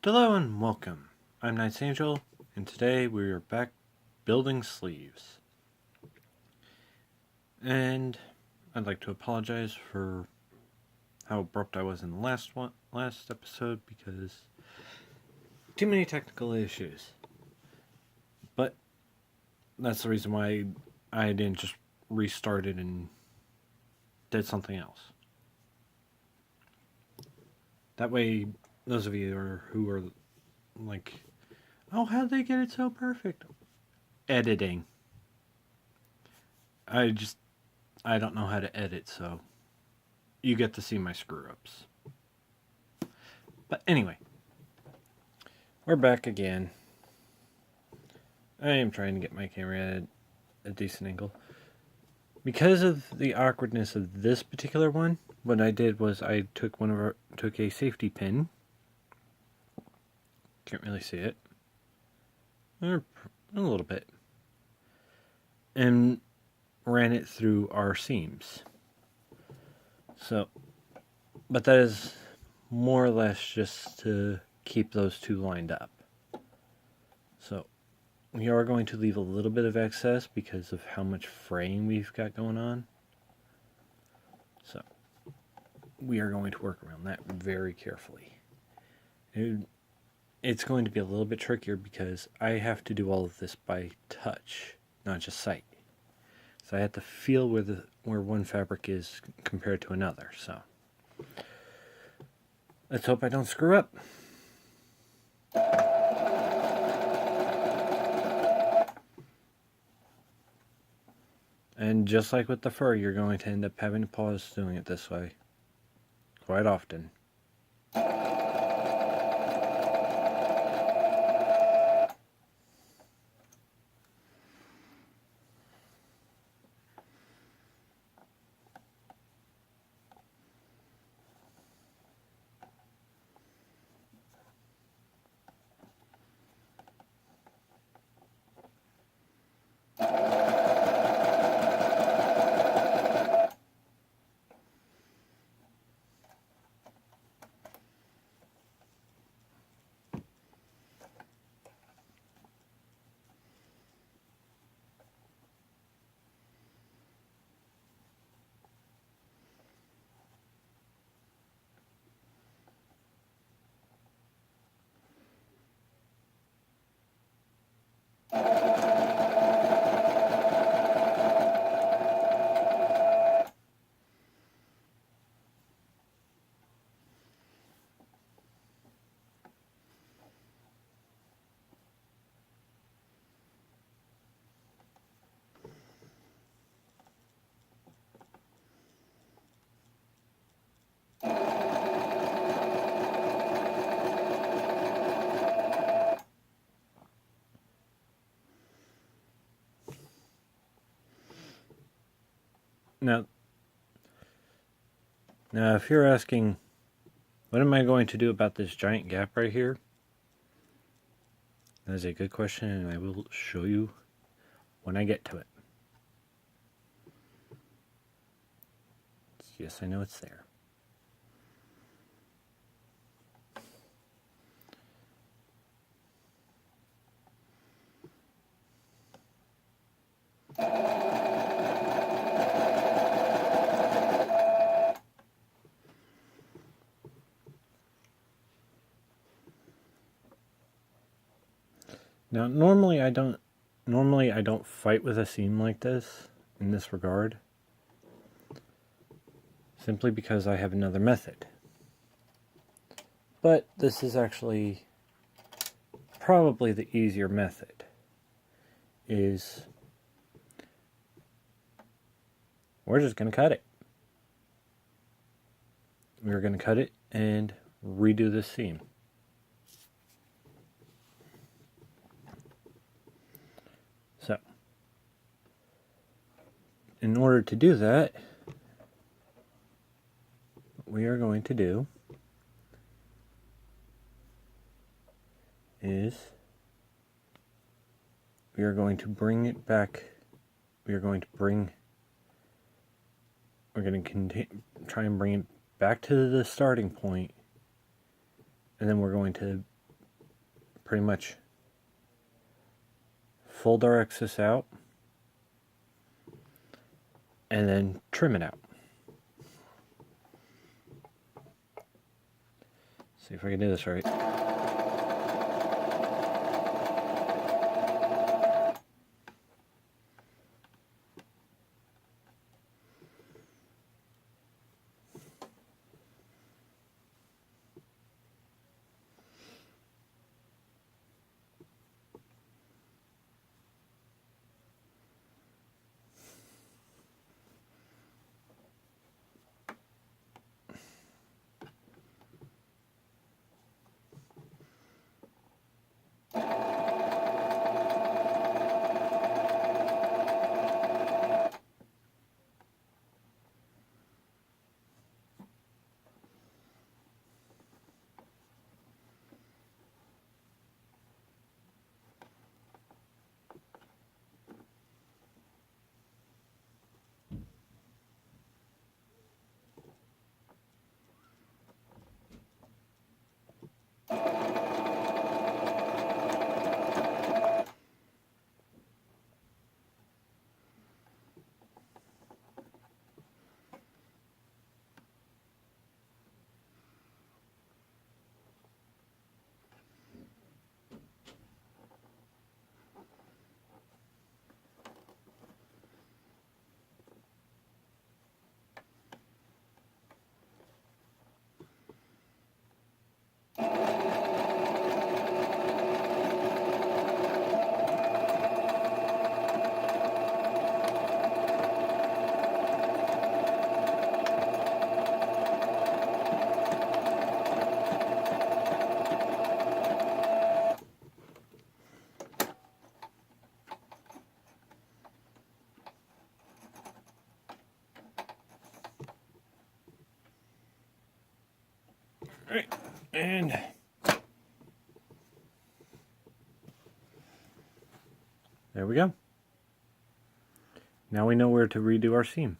Hello and welcome. I'm Knight's Angel, and today we are back building sleeves. And I'd like to apologize for how abrupt I was in the last episode because too many technical issues. But that's the reason why I didn't just restart it and did something else. That way, those of you who are like, oh, how'd they get it so perfect? Editing. I don't know how to edit, so you get to see my screw-ups. But anyway, we're back again. I am trying to get my camera at a decent angle. Because of the awkwardness of this particular one, what I did was I took a safety pin. Can't really see it. Or a little bit. And ran it through our seams. So, but that is more or less just to keep those two lined up. So, we are going to leave a little bit of excess because of how much fraying we've got going on. So, we are going to work around that very carefully. It's going to be a little bit trickier because I have to do all of this by touch, not just sight. So I have to feel where one fabric is compared to another. So let's hope I don't screw up. And just like with the fur, you're going to end up having to pause doing it this way quite often. Now, if you're asking, what am I going to do about this giant gap right here? That is a good question, and I will show you when I get to it. Yes, I know it's there. Now, normally I don't fight with a seam like this in this regard, simply because I have another method. But this is actually probably the easier method. Is we're just going to cut it. We're going to cut it and redo this seam. So, in order to do that, what we are going to do is we are going to bring it back. We're going to try and bring it back to the starting point, and then we're going to pretty much fold our excess out and then trim it out. See if I can do this right. Alright, and there we go. Now we know where to redo our seam.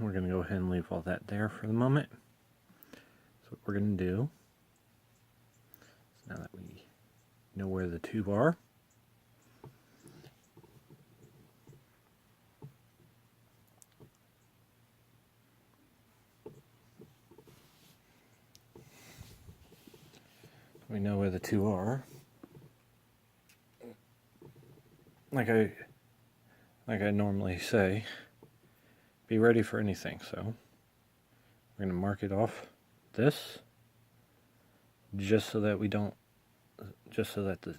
We're going to go ahead and leave all that there for the moment. So what we're going to do is, now that we know where the two are, like I normally say, be ready for anything. So we're going to mark it off this, just so that the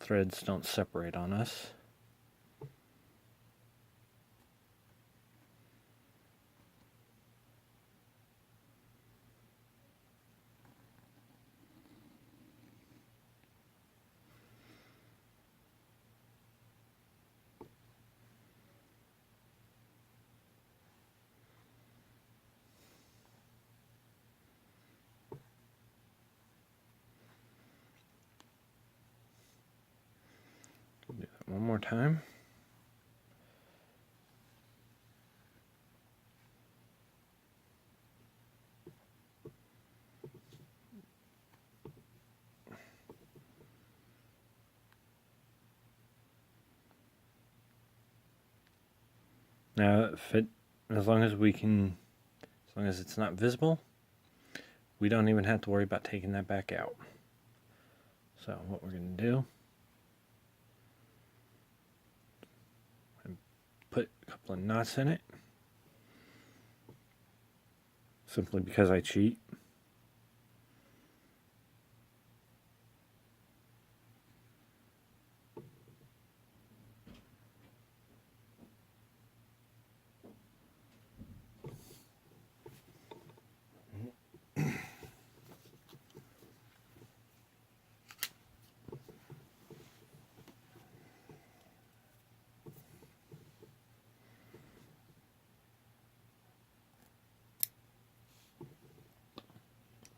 threads don't separate on us. Do that one more time. Now, as long as it's not visible, we don't even have to worry about taking that back out. So what we're going to do, put a couple of knots in it, simply because I cheat.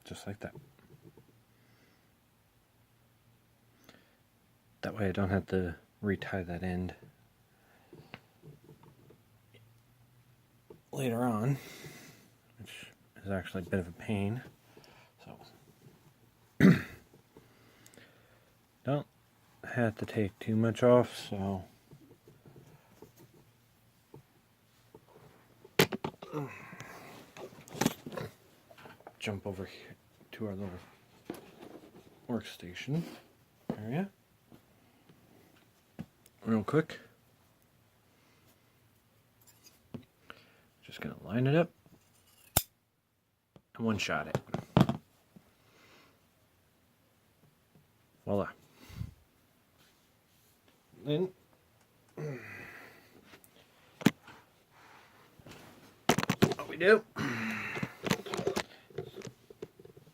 Just like that. That way I don't have to retie that end. later on, which is actually a bit of a pain. So don't have to take too much off, so jump over here to our little workstation area real quick. Just gonna line it up and one shot it. Voila. Then what we do, we're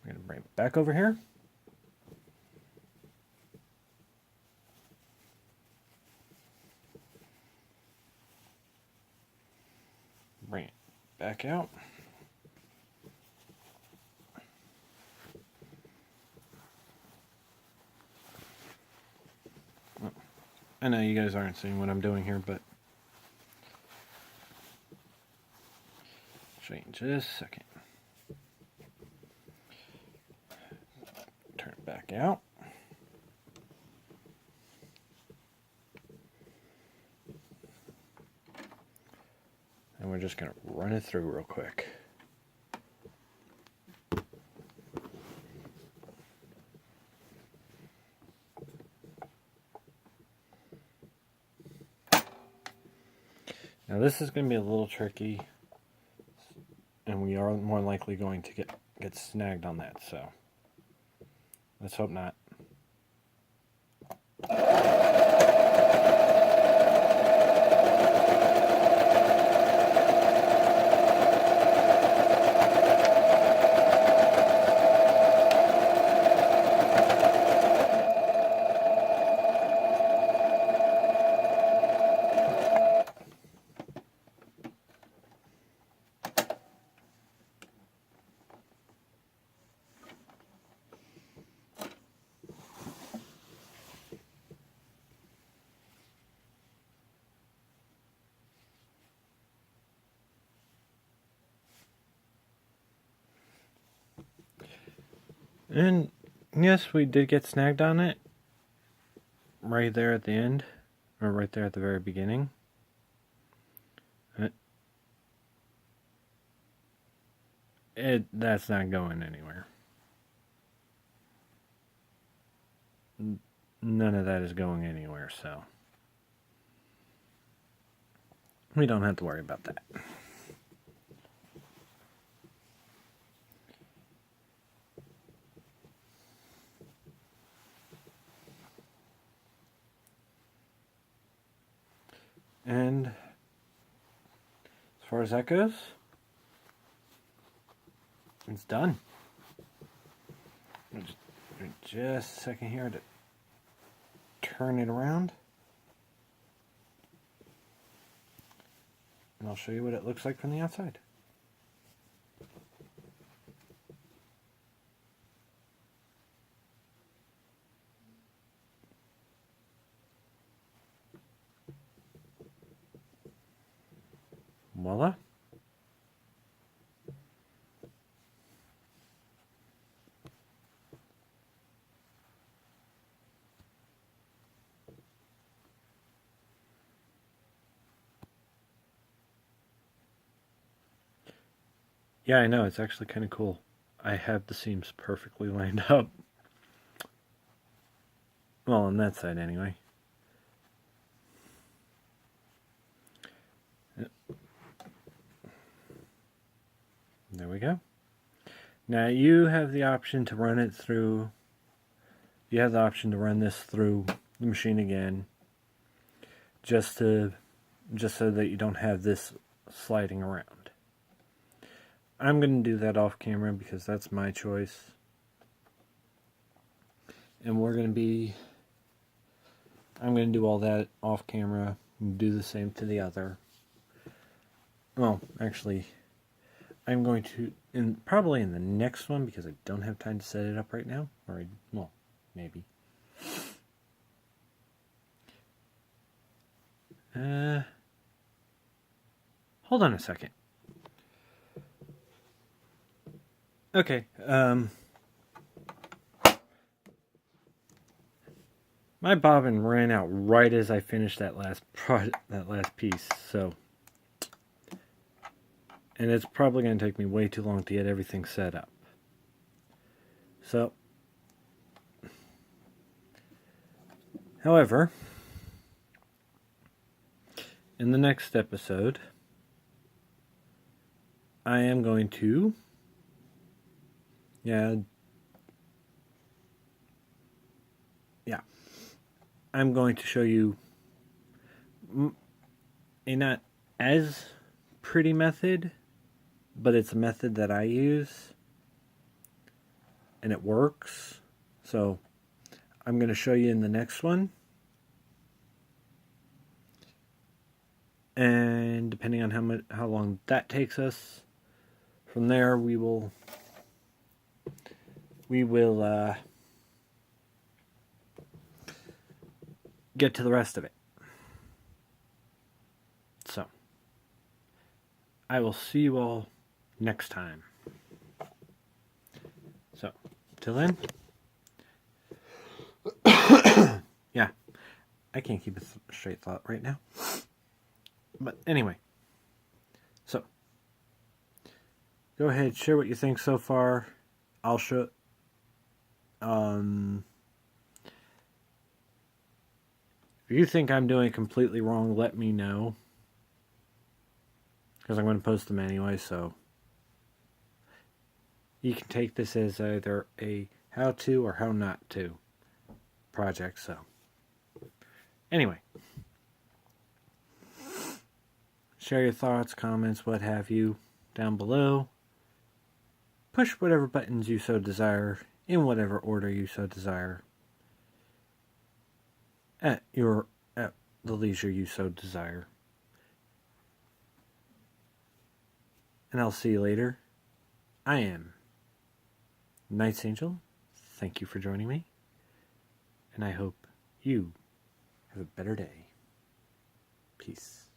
gonna bring it back over here. Bring it back out. I know you guys aren't seeing what I'm doing here, but I'll show you in just a second. Turn it back out. And we're just going to run it through real quick. Now this is going to be a little tricky, and we are more likely going to get snagged on that, so let's hope not. And yes, we did get snagged on it right there at the end, or right there at the very beginning. That's not going anywhere. None of that is going anywhere, so we don't have to worry about that. And as far as that goes, it's done. Just a second here to turn it around. And I'll show you what it looks like from the outside. Voila. Yeah, I know, it's actually kind of cool. I have the seams perfectly lined up. Well, on that side anyway. There we go. Now you have the option to run it through, you have the option to run this through the machine again, just so that you don't have this sliding around. I'm going to do that off camera because that's my choice. And I'm going to do all that off camera and do the same to the other. Well, actually, I'm going to, probably in the next one, because I don't have time to set it up right now. Or, well, maybe. Hold on a second. Okay. My bobbin ran out right as I finished that last piece, so, and it's probably going to take me way too long to get everything set up. So, however, in the next episode, I am going to, I'm going to show you a not as pretty method, but it's a method that I use, and it works. So, I'm going to show you in the next one. And depending on how long that takes us, from there we will get to the rest of it. So, I will see you all next time. So, till then, yeah, I can't keep a straight thought right now. But anyway, so, go ahead, share what you think so far. I'll show, if you think I'm doing it completely wrong, let me know. Because I'm going to post them anyway, so you can take this as either a how to or how not to project. So, anyway, share your thoughts, comments, what have you, down below. Push whatever buttons you so desire, in whatever order you so desire, at the leisure you so desire. And I'll see you later. I am Knight's Angel. Thank you for joining me. And I hope you have a better day. Peace.